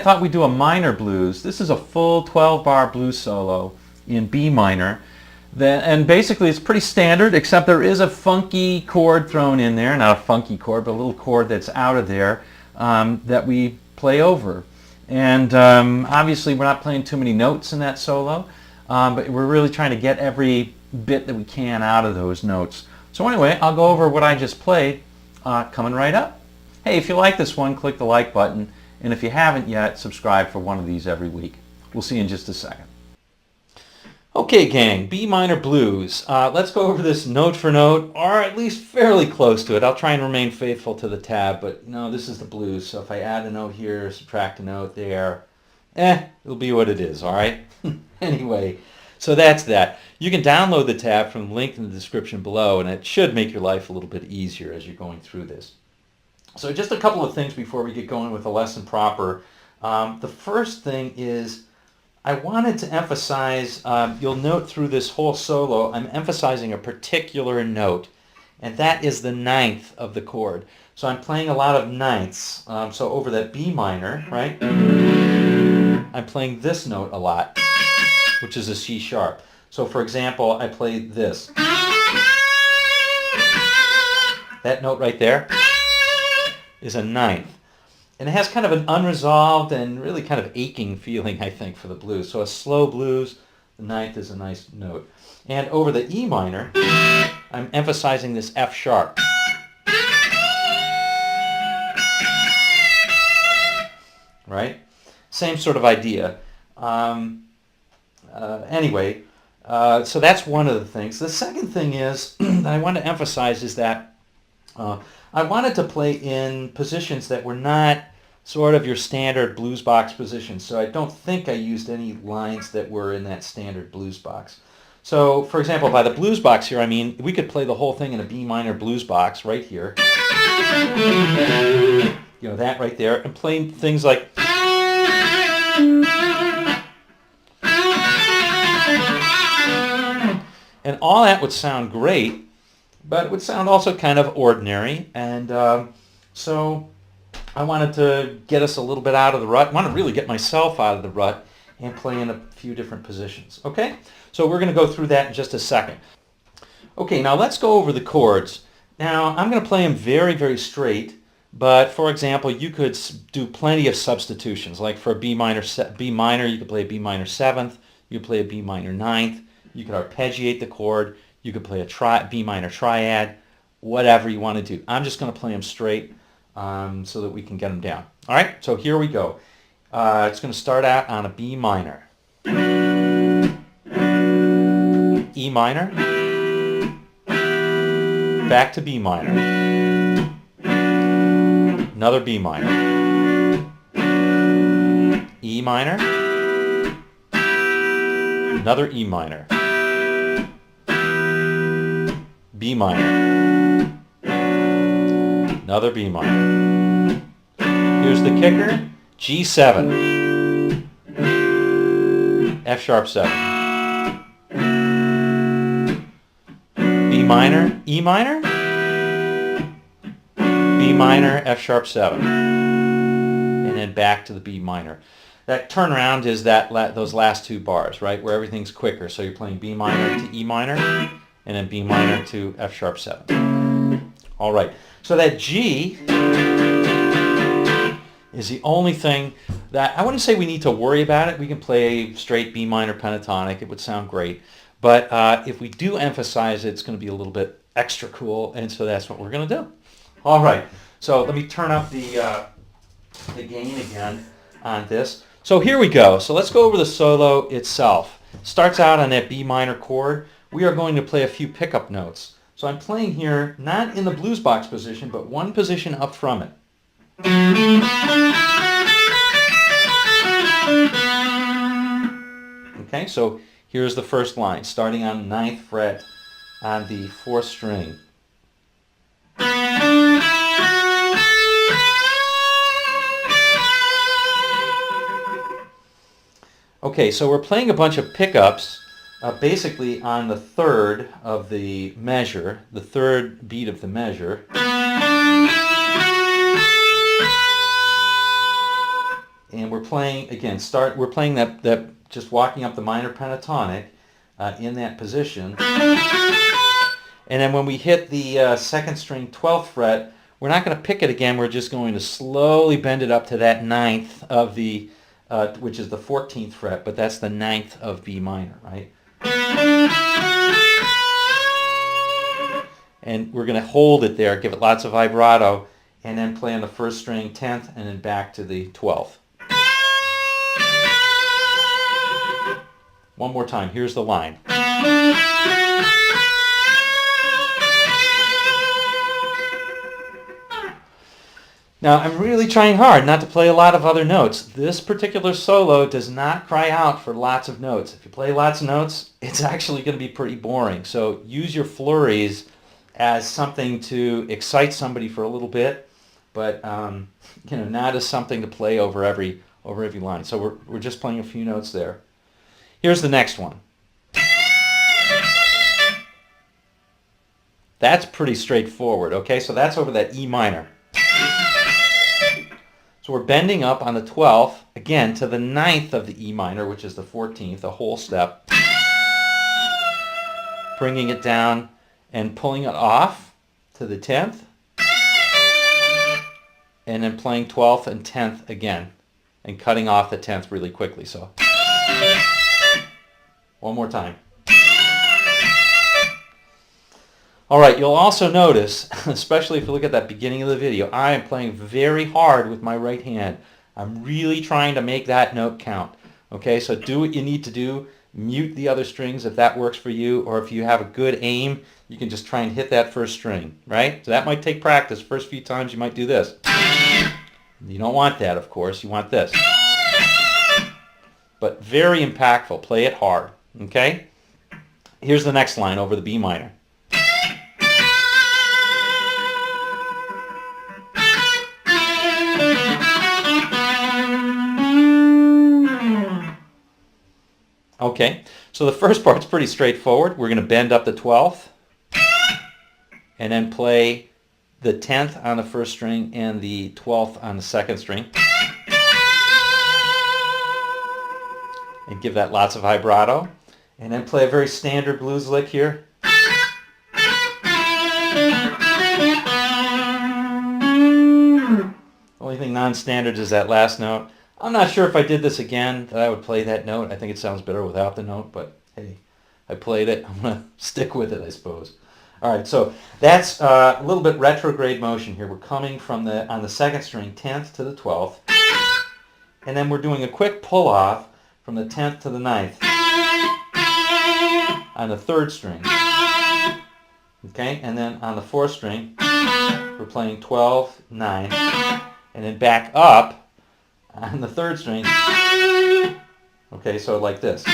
I thought we'd do a minor blues. This is a full 12-bar blues solo in B minor. And basically it's pretty standard, except there is a funky chord thrown in there. Not a funky chord, but a little chord that's out of there that we play over. And obviously we're not playing too many notes in that solo, but we're really trying to get every bit that we can out of those notes. So anyway, I'll go over what I just played coming right up. Hey, if you like this one, click the like button. And if you haven't yet, subscribe for one of these every week. We'll see you in just a second. Okay, gang, B minor blues. Let's go over this note for note, or at least fairly close to it. I'll try and remain faithful to the tab, but no, this is the blues. So if I add a note here, subtract a note there, it'll be what it is, all right? Anyway, so that's that. You can download the tab from the link in the description below, and it should make your life a little bit easier as you're going through this. So just a couple of things before we get going with the lesson proper. The first thing is, I wanted to emphasize, you'll note through this whole solo, I'm emphasizing a particular note, and that is the ninth of the chord. So I'm playing a lot of ninths. So over that B minor, right, I'm playing this note a lot, which is a C sharp. So for example, I play this. That note right there is a ninth. And it has kind of an unresolved and really kind of aching feeling, I think, for the blues. So a slow blues, the ninth is a nice note. And over the E minor, I'm emphasizing this F sharp. Right? Same sort of idea. Anyway, so that's one of the things. The second thing is that I want to emphasize is that I wanted to play in positions that were not sort of your standard blues box positions. So I don't think I used any lines that were in that standard blues box. So for example, by the blues box here, I mean, we could play the whole thing in a B minor blues box right here. You know, that right there. And playing things like... And all that would sound great, but it would sound also kind of ordinary. And so I wanted to get us a little bit out of the rut. I want to really get myself out of the rut and play in a few different positions. Okay? So we're going to go through that in just a second. Okay, now let's go over the chords. Now I'm going to play them very, very straight. But for example, you could do plenty of substitutions. Like for a B minor, you could play a B minor 7th. You could play a B minor 9th. You could arpeggiate the chord. You could play a B minor triad. Whatever you want to do. I'm just going to play them straight so that we can get them down. All right, so here we go. It's going to start out on a B minor. E minor. Back to B minor. Another B minor. E minor. Another E minor. B minor. Another B minor. Here's the kicker. G7. F sharp 7. B minor. E minor. B minor. F sharp 7. And then back to the B minor. That turnaround is those last two bars, right, where everything's quicker. So you're playing B minor to E minor, and then B minor to F sharp 7. All right. So that G is the only thing that I wouldn't say we need to worry about it. We can play straight B minor pentatonic. It would sound great. But if we do emphasize it, it's going to be a little bit extra cool, and so that's what we're going to do. All right. So let me turn up the gain again on this. So here we go. So let's go over the solo itself. Starts out on that B minor chord. We are going to play a few pickup notes. So I'm playing here not in the blues box position, but one position up from it. Okay, so here's the first line, starting on 9th fret on the 4th string. Okay, so we're playing a bunch of pickups basically on the 3rd of the measure, the 3rd beat of the measure. And we're we're playing, again, we're playing that just walking up the minor pentatonic in that position. And then when we hit the second string 12th fret, we're not going to pick it again. We're just going to slowly bend it up to that ninth of the, which is the 14th fret, but that's the ninth of B minor, right? And we're going to hold it there, give it lots of vibrato, and then play on the first string 10th, and then back to the 12th. One more time. Here's the line. Now, I'm really trying hard not to play a lot of other notes. This particular solo does not cry out for lots of notes. If you play lots of notes, it's actually going to be pretty boring. So use your flurries as something to excite somebody for a little bit, but not as something to play over every line. So we're just playing a few notes there. Here's the next one. That's pretty straightforward, okay? So that's over that E minor. So we're bending up on the 12th, again, to the 9th of the E minor, which is the 14th, a whole step. Bringing it down and pulling it off to the 10th. And then playing 12th and 10th again. And cutting off the 10th really quickly. So one more time. All right, you'll also notice, especially if you look at that beginning of the video, I am playing very hard with my right hand. I'm really trying to make that note count. Okay, so do what you need to do. Mute the other strings if that works for you, or if you have a good aim, you can just try and hit that first string, right? So that might take practice. First few times you might do this. You don't want that, of course. You want this. But very impactful. Play it hard, okay? Here's the next line over the B minor. Okay, so the first part's pretty straightforward. We're going to bend up the 12th and then play the 10th on the first string and the 12th on the second string. And give that lots of vibrato. And then play a very standard blues lick here. Only thing non-standard is that last note. I'm not sure if I did this again that I would play that note. I think it sounds better without the note, but hey, I played it. I'm going to stick with it, I suppose. All right, so that's a little bit retrograde motion here. We're coming from on the second string, 10th to the 12th, and then we're doing a quick pull-off from the 10th to the 9th on the third string. Okay, and then on the fourth string, we're playing 12, 9, and then back up on the third string. Okay, so like this.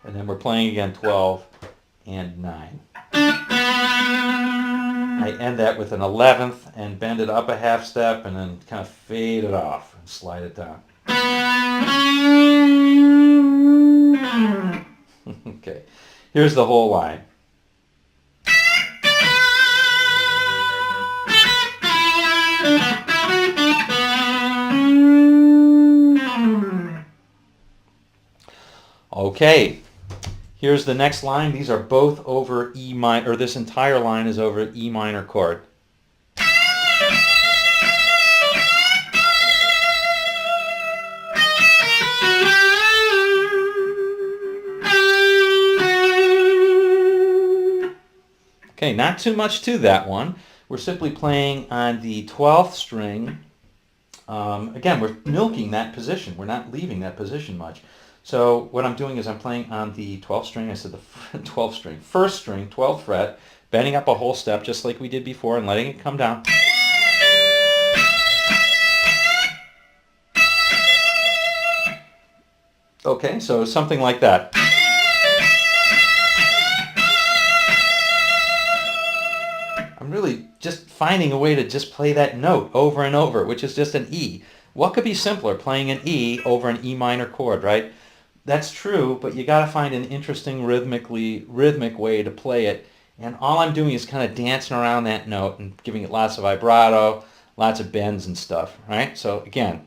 And then we're playing again 12 and 9. I end that with an 11th and bend it up a half step and then kind of fade it off and slide it down. Okay, here's the whole line. Okay, here's the next line. These are both over E minor, or this entire line is over E minor chord. Okay, not too much to that one. We're simply playing on the 12th string. Again, we're milking that position. We're not leaving that position much. So what I'm doing is I'm playing on the 12th string. I said the 12th string. First string, 12th fret, bending up a whole step just like we did before and letting it come down. Okay, so something like that. I'm really just finding a way to just play that note over and over, which is just an E. What could be simpler, playing an E over an E minor chord, right? That's true, but you got to find an interesting rhythmic way to play it And all I'm doing is kind of dancing around that note and giving it lots of vibrato, lots of bends and stuff, right? So again.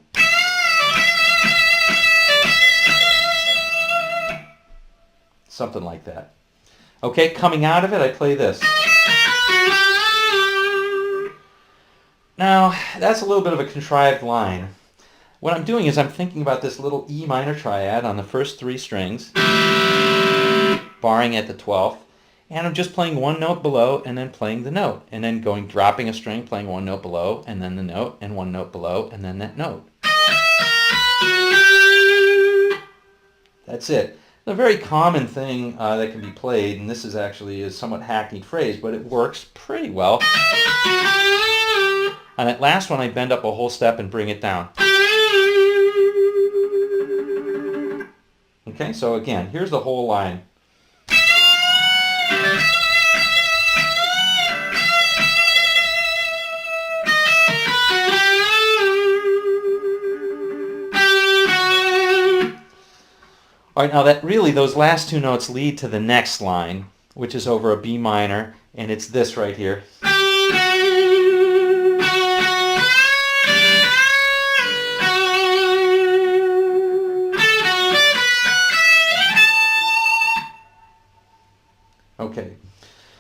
Something like that. Okay, coming out of it, I play this. Now, that's a little bit of a contrived line. What I'm doing is I'm thinking about this little E minor triad on the first 3 strings, barring at the 12th, and I'm just playing one note below and then playing the note, and then dropping a string, playing one note below, and then the note, and one note below, and then that note. That's it. A very common thing that can be played, and this is actually a somewhat hackneyed phrase, but it works pretty well. On that last one, I bend up a whole step and bring it down. Okay, so again, here's the whole line. All right, now that really, those last 2 notes lead to the next line, which is over a B minor, and it's this right here. Okay,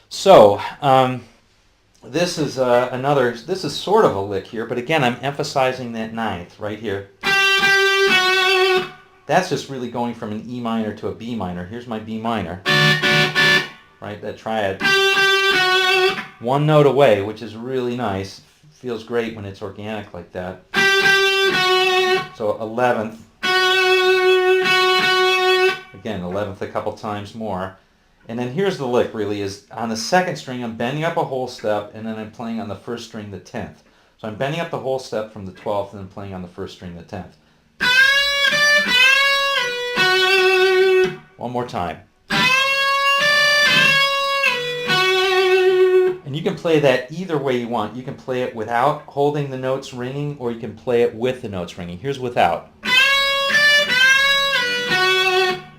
so this is this is sort of a lick here, but again, I'm emphasizing that 9th right here. That's just really going from an E minor to a B minor. Here's my B minor, right, that triad. One note away, which is really nice. Feels great when it's organic like that. So 11th. Again, 11th a couple times more. And then here's the lick really, is on the 2nd string, I'm bending up a whole step, and then I'm playing on the 1st string the 10th. So I'm bending up the whole step from the 12th, and then playing on the 1st string the 10th. One more time. And you can play that either way you want. You can play it without holding the notes ringing, or you can play it with the notes ringing. Here's without.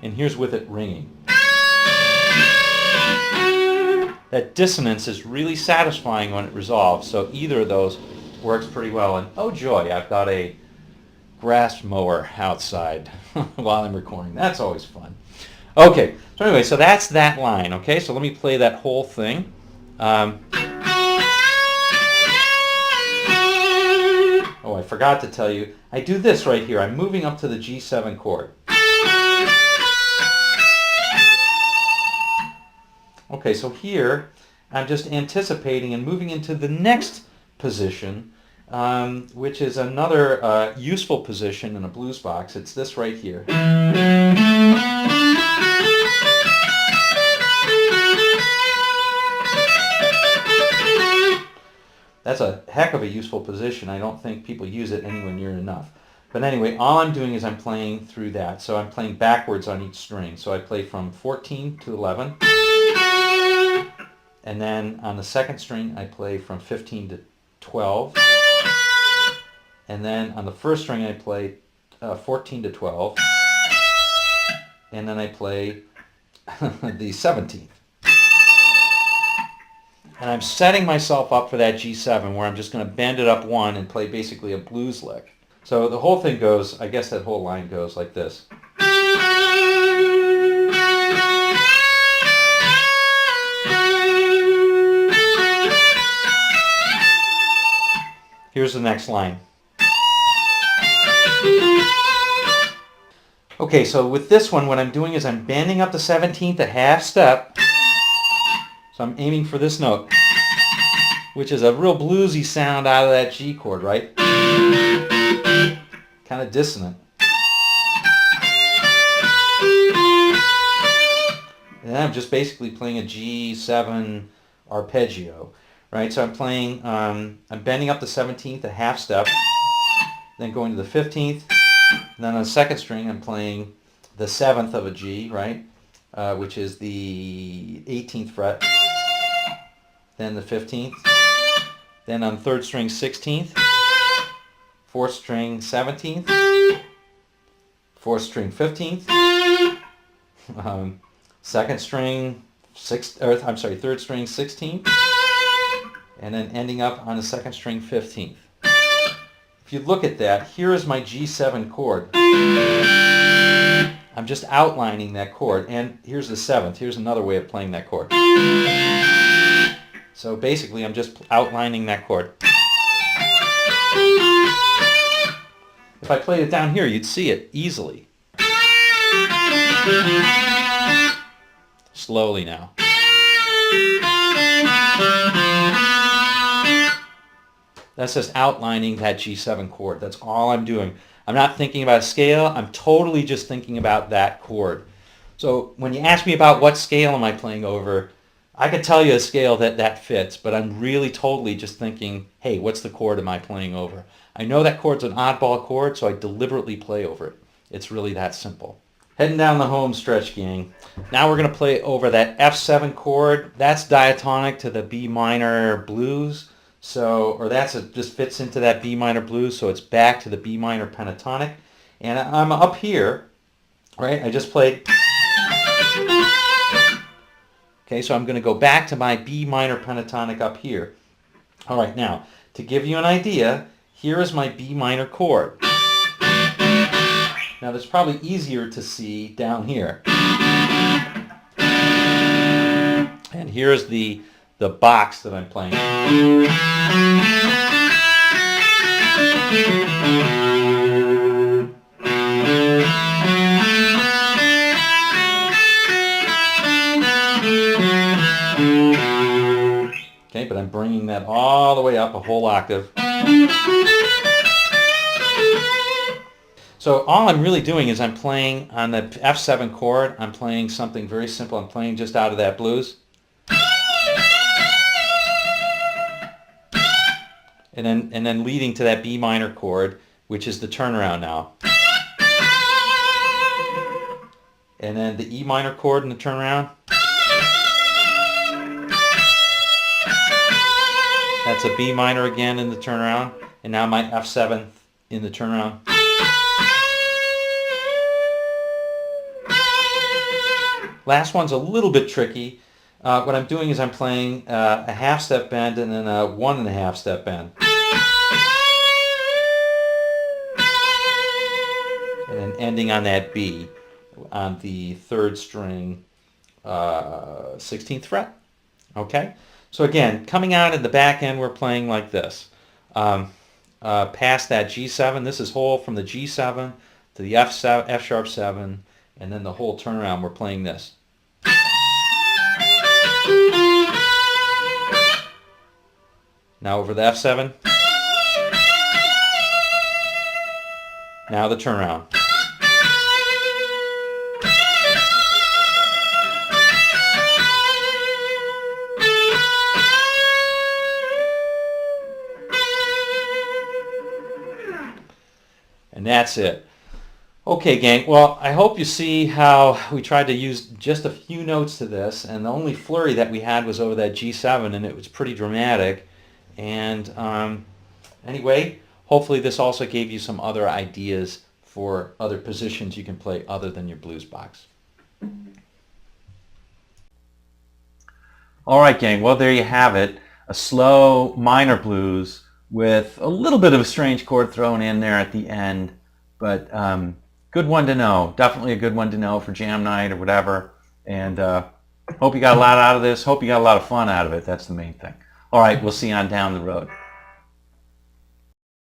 And here's with it ringing. That dissonance is really satisfying when it resolves, so either of those works pretty well. And oh joy, I've got a grass mower outside while I'm recording. That's always fun. Okay, so anyway, so that's that line, okay? So let me play that whole thing. Oh, I forgot to tell you, I do this right here. I'm moving up to the G7 chord. Okay, so here I'm just anticipating and moving into the next position, which is another useful position in a blues box. It's this right here. That's a heck of a useful position. I don't think people use it anywhere near enough. But anyway, all I'm doing is I'm playing through that. So I'm playing backwards on each string. So I play from 14 to 11. And then on the 2nd string, I play from 15 to 12. And then on the 1st string, I play 14 to 12. And then I play the 17th. And I'm setting myself up for that G7 where I'm just going to bend it up 1 and play basically a blues lick. So the whole thing goes, I guess that whole line goes like this. Here's the next line. Okay, so with this one, what I'm doing is I'm bending up the 17th a half step. So I'm aiming for this note, which is a real bluesy sound out of that G chord, right? Kind of dissonant. And then I'm just basically playing a G7 arpeggio, right? So I'm playing, I'm bending up the 17th a half step, then going to the 15th, and then on the 2nd string I'm playing the 7th of a G, right? Which is the 18th fret, then the 15th, then on 3rd string 16th, 4th string 17th, 4th string 15th, 2nd string third string 16th, and then ending up on the second string 15th. If you look at that, here is my G7 chord. I'm just outlining that chord, and here's the 7th. Here's another way of playing that chord. So basically, I'm just outlining that chord. If I played it down here, you'd see it easily. Slowly now. That's just outlining that G7 chord. That's all I'm doing. I'm not thinking about a scale. I'm totally just thinking about that chord. So when you ask me about what scale am I playing over, I could tell you a scale that fits, but I'm really totally just thinking, hey, what's the chord am I playing over? I know that chord's an oddball chord, so I deliberately play over it. It's really that simple. Heading down the home stretch, gang. Now we're going to play over that F7 chord. That's diatonic to the B minor blues. Just fits into that B minor blues, so it's back to the B minor pentatonic. And I'm up here, right? I just played. Okay, so I'm going to go back to my B minor pentatonic up here. All right, now, to give you an idea, here is my B minor chord. Now, that's probably easier to see down here. And here's the box that I'm playing. Okay, but I'm bringing that all the way up a whole octave. So all I'm really doing is I'm playing on the F7 chord. I'm playing something very simple. I'm playing just out of that blues. And then leading to that B minor chord, which is the turnaround now. And then the E minor chord in the turnaround. That's a B minor again in the turnaround. And now my F7 in the turnaround. Last one's a little bit tricky. What I'm doing is I'm playing a half step bend and then a 1.5 step bend. And then ending on that B on the third string 16th fret. Okay? So again, coming out at the back end, we're playing like this. Past that G7, this is whole from the G7 to the F sharp 7, and then the whole turnaround, we're playing this. Now over the F7. Now the turnaround. And that's it. Okay, gang. Well, I hope you see how we tried to use just a few notes to this, and the only flurry that we had was over that G7, and it was pretty dramatic. And anyway, hopefully this also gave you some other ideas for other positions you can play other than your blues box. All right, gang. Well, there you have it. A slow minor blues with a little bit of a strange chord thrown in there at the end, but good one to know. Definitely a good one to know for jam night or whatever. And hope you got a lot out of this. Hope you got a lot of fun out of it. That's the main thing. All right, we'll see you on down the road.